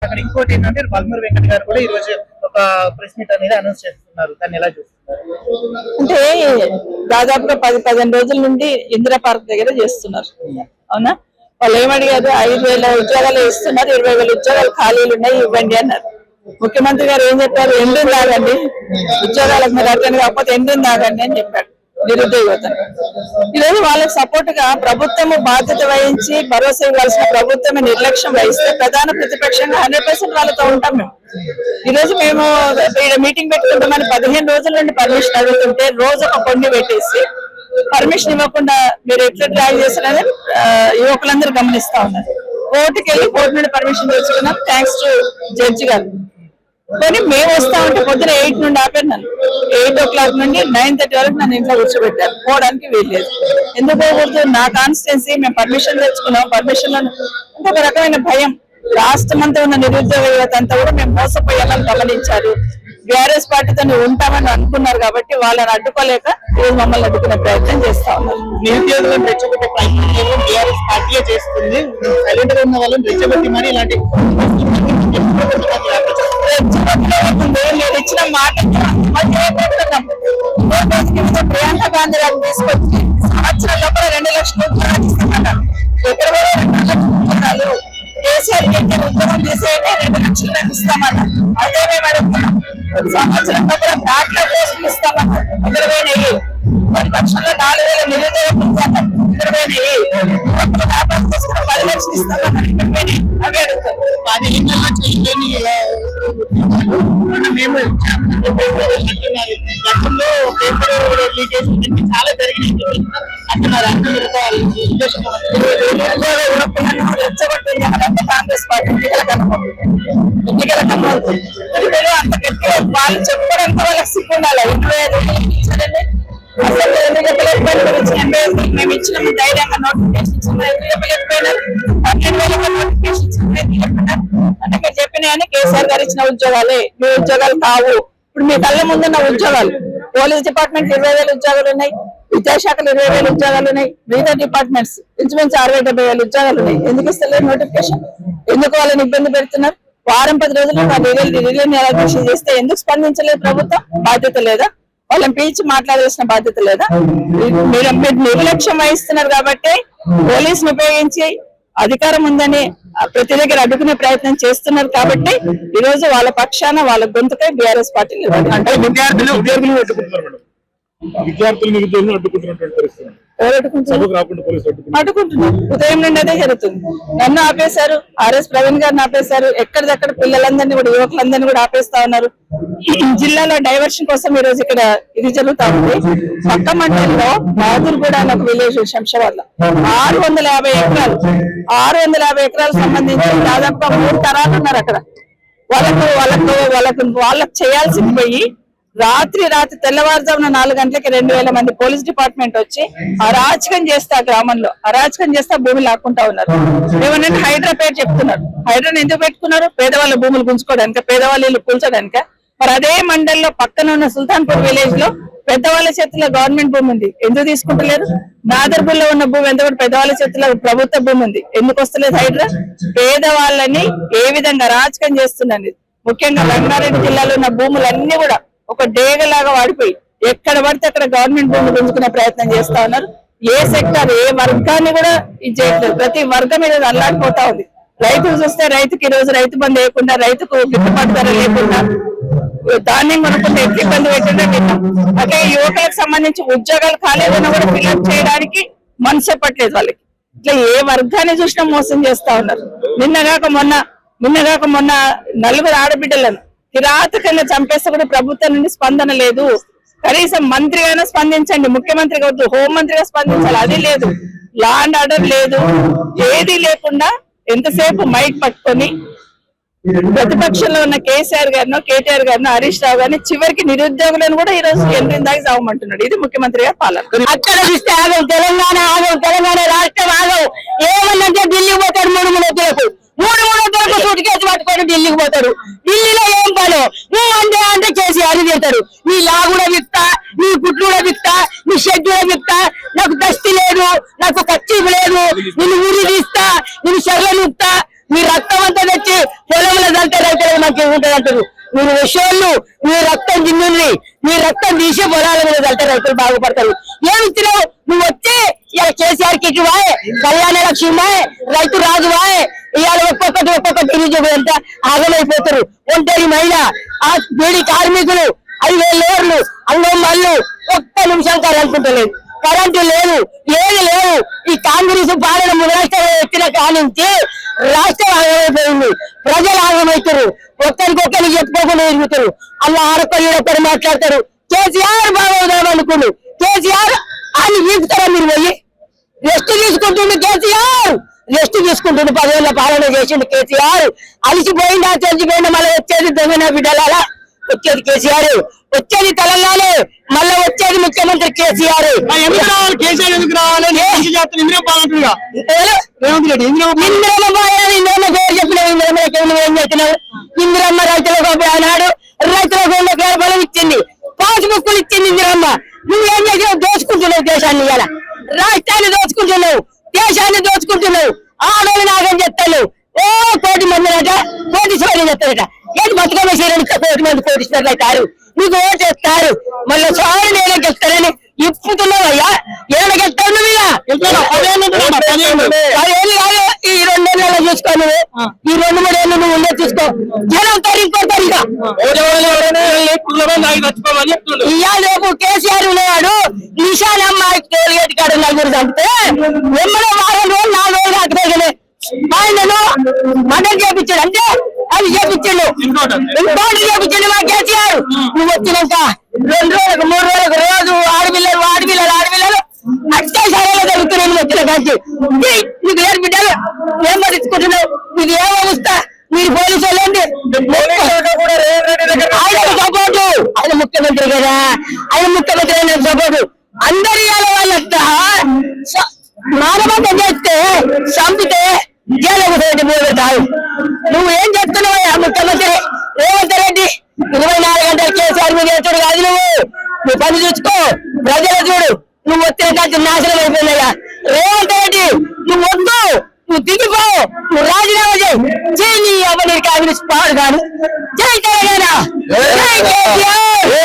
అక్కడ ఇంకోటి ఏంటంటే బల్మూరి వెంకట్ గారు కూడా ఈ రోజు ఒక ప్రెస్ మీట్ అనేది అనౌన్స్ చేస్తున్నారు. దాన్ని ఎలా చూస్తున్నారు? అంటే దాదాపుగా 10-15 రోజుల నుండి ఇందిరా పార్క్ దగ్గర చేస్తున్నారు. అవునా? వాళ్ళు ఏమడిగారు? 5,000 ఉద్యోగాలు ఇస్తున్నారు, 20,000 ఉద్యోగాలు ఖాళీలు ఉన్నాయి, ఇవ్వండి అన్నారు. ముఖ్యమంత్రి గారు ఏం చెప్పారు? ఎండిని తాగండి, ఉద్యోగాలకు మీరు అటెండ్ కాకపోతే ఎండిని తాగండి అని చెప్పారు నిరుద్యోగత. ఈరోజు వాళ్ళకి సపోర్ట్ గా ప్రభుత్వము బాధ్యత వహించి భరోసా ఇవ్వాల్సిన ప్రభుత్వమే నిర్లక్ష్యం వహిస్తే ప్రధాన ప్రతిపక్షంగా 100% వాళ్ళతో ఉంటాం. ఈరోజు మేము మీటింగ్ పెట్టుకుంటామని 15 రోజుల నుండి పర్మిషన్ అడుగుతుంటే రోజు ఒక కొన్ని పెట్టేసి పర్మిషన్ ఇవ్వకుండా మీరు ఎట్లా డ్రాగ్ చేస్తారని యువకులందరూ గమనిస్తా ఉన్నారు. కోర్టుకి వెళ్ళి కోర్టు నుండి పర్మిషన్ తెచ్చుకున్నాం, థ్యాంక్స్ టు జడ్జి గారు. కానీ మేము వస్తా ఉంటే పొద్దున 8 నుండి ఆపారు నన్ను. 8 o'clock నుండి 9:30 వరకు నన్ను ఇంట్లో కూర్చోబెట్టారు. పోవడానికి వీల్లేదు. ఎందుకు పోకూడదు? నా కాన్స్టిట్యున్సీ, మేము పర్మిషన్ తెచ్చుకున్నాం. పర్మిషన్ ఇంకొక రకమైన భయం. రాష్ట్రం అంతా ఉన్న నిరుద్యోగ యువత అంతా కూడా మేము మోసపోయాలని గమనించారు. బీఆర్ఎస్ పార్టీతో ఉంటామని అనుకున్నారు కాబట్టి వాళ్ళని అడ్డుకోలేక ఈరోజు మమ్మల్ని అడ్డుకునే ప్రయత్నం చేస్తా ఉన్నారు. నిరుద్యోగులను రెచ్చగొట్టే ప్రయత్నం కేవలం బీఆర్ఎస్ పార్టీయే చేస్తుంది. సైలెంట్ గా ఉన్న వాళ్ళని రెచ్చగొట్టి మరి ఇలాంటి మీరు ఇచ్చిన మాట ప్రియాంక గాంధీ గారిని తీసుకొచ్చి సంవత్సరం లోపల 2 లక్షల ఉద్యోగాలు ఇస్తామన్నారు. ఎక్కడ కూడా 2 లక్షలు కేసీఆర్ ఉద్యోగం చేసేయండి, 2 లక్షలు ఇస్తామన్నారు. అదే మేము అడుగుతున్నాం. సంవత్సరం లోపల దాంట్లో పోస్టులు ఇస్తామన్నారు. 20,000 పక్షంలో 4,000 నిరుద్యోగ వ్యాపారం చేసుకున్న 10 లక్షలు ఇస్తామన్నారు. అవే అడుగుతారు. 15 మేము గతంలో పేపర్ లీకేజ్ చాలా జరిగినాయి అంటున్నారు. కాంగ్రెస్ పార్టీ ఎన్నికల అంత గట్టి వాళ్ళు చెప్పుకోవడానికి వాళ్ళకి సిగ్గు ఉండాలి. అసలు మేము ఇచ్చిన ధైర్యంగా నోటిఫికేషన్ ఇచ్చిపోయినారు. 12,000 నోటిఫికేషన్ అంటే మీరు చెప్పినాయని కేసీఆర్ గారు ఇచ్చిన ఉద్యోగాలే, మీ ఉద్యోగాలు కావు. ఇప్పుడు మీ కళ్ళ ముందున్న ఉద్యోగాలు పోలీస్ డిపార్ట్మెంట్ 20,000 ఉద్యోగాలు ఉన్నాయి, విద్యాశాఖలు 20,000 ఉద్యోగాలు ఉన్నాయి, మిగతా డిపార్ట్మెంట్స్ ఇంచుమించు 60-70,000 ఉద్యోగాలు ఉన్నాయి. ఎందుకు ఇస్తలేదు నోటిఫికేషన్? ఎందుకు వాళ్ళని ఇబ్బంది పెడుతున్నారు? వారం 10 రోజులు రిలే నిరాకరణ చేస్తే ఎందుకు స్పందించలేదు ప్రభుత్వం? బాధ్యత లేదా? వాళ్ళని పిలిచి మాట్లాడాల్సిన బాధ్యత లేదా? మీరు నిర్లక్ష్యం వహిస్తున్నారు కాబట్టి పోలీసును ఉపయోగించి అధికారం ఉందని ప్రతి దగ్గర అడ్డుకునే ప్రయత్నం చేస్తున్నారు కాబట్టి ఈ రోజు వాళ్ళ పక్షాన వాళ్ళ గొంతుకై బీఆర్ఎస్ పార్టీ అంటే విద్యార్థులు అడ్డుకుంటున్నారు. విద్యార్థులు నిరుద్యోగులు అడ్డుకుంటున్నటువంటి పరిస్థితి అడ్డుకుంటున్నారు. ఉదయం నుండి అదే జరుగుతుంది. నన్ను ఆపేశారు, ఆర్ఎస్ ప్రవీణ్ గారిని ఆపేశారు. ఎక్కడిదక్కడ పిల్లలందరినీ కూడా యువకులందరినీ కూడా ఆపేస్తా ఉన్నారు. జిల్లాలో డైవర్షన్ కోసం ఈ రోజు ఇక్కడ ఇది జరుగుతా ఉంది. పక్క మండలంలో బహదూర్గూడ అనే ఒక విలేజ్ శంషాబాద్ లో 650 ఎకరాలు 650 ఎకరాలకు సంబంధించి దాదాపుగా 3 తరాలు ఉన్నారు అక్కడ. వాళ్ళకు చేయాల్సింది పోయి రాత్రి తెల్లవారుజామున 4 గంటలకి 2,000 మంది పోలీస్ డిపార్ట్మెంట్ వచ్చి అరాచకం చేస్తా గ్రామంలో అరాచకం చేస్తా భూమి లాక్కుంటా ఉన్నారు. ఏమనంటే హైడ్రా పేరు చెప్తున్నారు. హైడ్రాని ఎందుకు పెట్టుకున్నారు? పేదవాళ్ళ భూములు గుంజుకోవడానిక, పేదవాళ్ళ ఇల్లు కూల్చడానిక. మరి అదే మండల్లో పక్కన ఉన్న సుల్తాన్పూర్ విలేజ్ లో పెద్దవాళ్ళ చేతిలో గవర్నమెంట్ భూమి ఉంది, ఎందుకు తీసుకుంటలేరు? నాదర్బుల్లో ఉన్న భూమి ఎంత కూడా పెద్దవాళ్ళ చేతిలో ప్రభుత్వ భూమి ఉంది, ఎందుకు వస్తలేదు హైడ్రా? పేదవాళ్ళని ఏ విధంగా అరాచకం చేస్తుందండి. ముఖ్యంగా రంగారెడ్డి జిల్లాలో ఉన్న భూములన్నీ కూడా ఒక డేగలాగా వాడిపోయి ఎక్కడ పడితే అక్కడ గవర్నమెంట్ భూములు గుంజుకునే ప్రయత్నం చేస్తా ఉన్నారు. ఏ సెక్టర్ ఏ వర్గాన్ని కూడా ఇది చేయట్లేదు. ప్రతి వర్గం మీద అల్లాడిపోతా ఉంది. రైతులు చూస్తే రైతుకి ఈ రోజు రైతు బంధు లేకుండా, రైతుకు గిట్టుబాటు ధర లేకుండా, ధాన్యం కొనుక్కుంటే ఎట్లా ఇబ్బంది పెట్టిందో విన్నాం. అట్లా యువకులకు సంబంధించి ఉద్యోగాలు ఖాళీగా కూడా ఫిల్అప్ చేయడానికి మనసు చెప్పట్లేదు వాళ్ళకి. ఇట్లా ఏ వర్గాన్ని చూసినా మోసం చేస్తా ఉన్నారు. నిన్నగాక మొన్న 4 ఆడబిడ్డలను కిరాతకంగా చంపేస్తే కూడా ప్రభుత్వం నుండి స్పందన లేదు. కనీసం మంత్రిగానే స్పందించండి, ముఖ్యమంత్రి కావద్దు, హోంమంత్రిగా స్పందించాలి. అది లేదు, లా అండ్ ఆర్డర్ లేదు, ఏది లేకుండా ఎంతసేపు మైక్ పట్టుకొని ప్రతిపక్షంలో ఉన్న కేసీఆర్ గారినో కేటీఆర్ గారినో హరీష్ రావు గారిని చివరికి నిరుద్యోగులను కూడా ఈ రోజు దాకా సాగమంటున్నాడు. ఇది ముఖ్యమంత్రి గారి పాలన. అక్కడ చూస్తే ఆగం, తెలంగాణ ఆగం, తెలంగాణ రాష్ట్రం ఆగం. ఏమన్నంటే ఢిల్లీకి పోతారు 3 వద్దలకు 3 సూట్ కేసు పట్టుకొని ఢిల్లీకి పోతారు. ఢిల్లీలో ఏం పను? నువ్వు అంటే కేసీఆర్ తింటారు. నీ లా కూడా విక్తా, నీ గుట్లు కూడా విక్తా, నీ షెడ్ కూడా విక్తా, నాకు దస్తి లేదు, నాకు కచ్చి లేదు, నిన్ను ఊరి తీస్తా, నిన్ను చెర్ల నిస్తా, మీ రక్తం అంతా తెచ్చి పొలంలో చల్లితే రైతులకు మంచిగా ఉంటుంది అంటారు. మీరు విషయాలు మీ రక్తం జిన్నుంది, మీ రక్తం తీసి పొలాల మీద చల్లితే రైతులు బాగుపడతారు. ఏమి ఇచ్చినావు నువ్వు వచ్చి ఇలా కేసీఆర్ కిట్ వాయ్, కళ్యాణ లక్ష్మి వాయ్, రైతు రాజు వాయ్, ఇవాళ ఒక్కొక్కటి నిరుద్యోగులు ఎంత ఆగమైపోతారు. ఒంటరి మహిళ, ఆ బీడి కార్మికులు, 5,000 లోర్లు, అంగమ్మళ్ళు ఒక్క నిమిషం అనుకుంటలేదు. కరెంటు లేదు, ఏది లేవు. ఈ కాంగ్రెస్ పాలన రాష్ట్రం ఎక్కిన కానించి రాష్ట్రం ఆగమైపోయింది. ప్రజలు ఆగమవుతారు, ఒక్కరికొక్కరు చెప్పుకోకుండా ఎదుగుతారు. అలా ఆడపల్లి మాట్లాడతారు. కేసీఆర్ బాగోదాం అనుకుని కేసీఆర్ అని తీసుకురా మీరు పోయి రెస్ట్ తీసుకుంటుండు. కేసీఆర్ రెస్ట్ తీసుకుంటుండు. 10 ఏళ్ల పాలన చేసిండు కేసీఆర్. అలిసిపోయిందా చచ్చిపోయిందా మళ్ళీ వచ్చేది దొంగన బిడ్డలారా. వచ్చేది కేసీఆర్, వచ్చేది తెలంగాణ, మళ్ళీ వచ్చేది ముఖ్యమంత్రి కేసీఆర్. కేసీఆర్ ఎందుకు రావాలి? ఇంద్రమ్మ పేరు చెప్పినావు. ఇంద్రమ్మ ఏం చెప్తున్నావు? ఇంద్రమ్మ రైతులకు ఆనాడు రైతులకు 1 ఎకరాల పొలం ఇచ్చింది, పాస్ బుక్కులు ఇచ్చింది ఇంద్రమ్మ. నువ్వేం చేసినావు? దోచుకుంటున్నావు దేశాన్ని. ఇలా రాష్ట్రాన్ని దోచుకుంటున్నావు, దేశాన్ని దోచుకుంటున్నావు. ఆడోళ్ళు నాగం చెప్తాను. ఓ 1 కోటి మంది అట కోటీశ్వరులు చెప్తారట. ఏంటి బతుకమ్మ సీరియల్ 1 కోటి మంది కోటీశ్వరులు అవుతారు, నీకు ఓటేస్తారు. మళ్ళీ సారి నేనే గెలుస్తానని ఇప్పుతున్నావయ్యా. ఏడు గెలుస్తావు నువ్వు? 10 ఏళ్ళు కాదు, ఈ 2 ఏళ్ళలో చూసుకో. నువ్వు ఈ 2-3 ఏళ్ళు నువ్వు ఉండే చూసుకో. జనం ఇంకోతారు. ఇవాళ రేపు కేసీఆర్ ఉన్నాడు. నిషానమ్మ టోల్గేట్ కాడ నలుగురు చంపితే ఎమ్మడో 3 రోజులు 4 రోజులు అటుపోయినాయి. ఆయనను మర్డర్ చేపించాడు. అంటే అది చేపించాడు, ఇంకోటి చేపించాడు మా కేసీఆర్. నువ్వు వచ్చినాక 2 రోజులకు 3 రోజులకు రోజు ఆడపిల్లలు అత్యాచారాలు జరుగుతున్నాయి. నువ్వు వచ్చిన కాంచి నీకు లేరు బిడ్డలు ఏం పట్టించుకుంటున్నావు? నీకు ఏమో వస్తా. మీరు పోలీసు వాళ్ళండి. ఆయన సపోర్టు, ఆయన ముఖ్యమంత్రి కదా, ఆయన ముఖ్యమంత్రి అయిన సపోర్టు. అందరి వాళ్ళంతా మానవంతం చేస్తే చంపితే జైలుకు పోతావు. నువ్వు ఏం చెప్తున్నావా ముఖ్యమంత్రి రేవంత్ రెడ్డి? 24 గంటలు కేసీఆర్ మీద వేస్తాడు కాదు. నువ్వు పని చూసుకో, ప్రజలు చూడు. నువ్వు వచ్చిన కంటే నాశనం అయిపోయిందయ్యా రేవంత్ రెడ్డి. నువ్వు వద్దు, నువ్వు దిగిపో, నువ్వు రాజీనామా చేయి. కాంగ్రెస్ పాడు కాదు. జై తెలంగాణ, జై కేసీఆర్.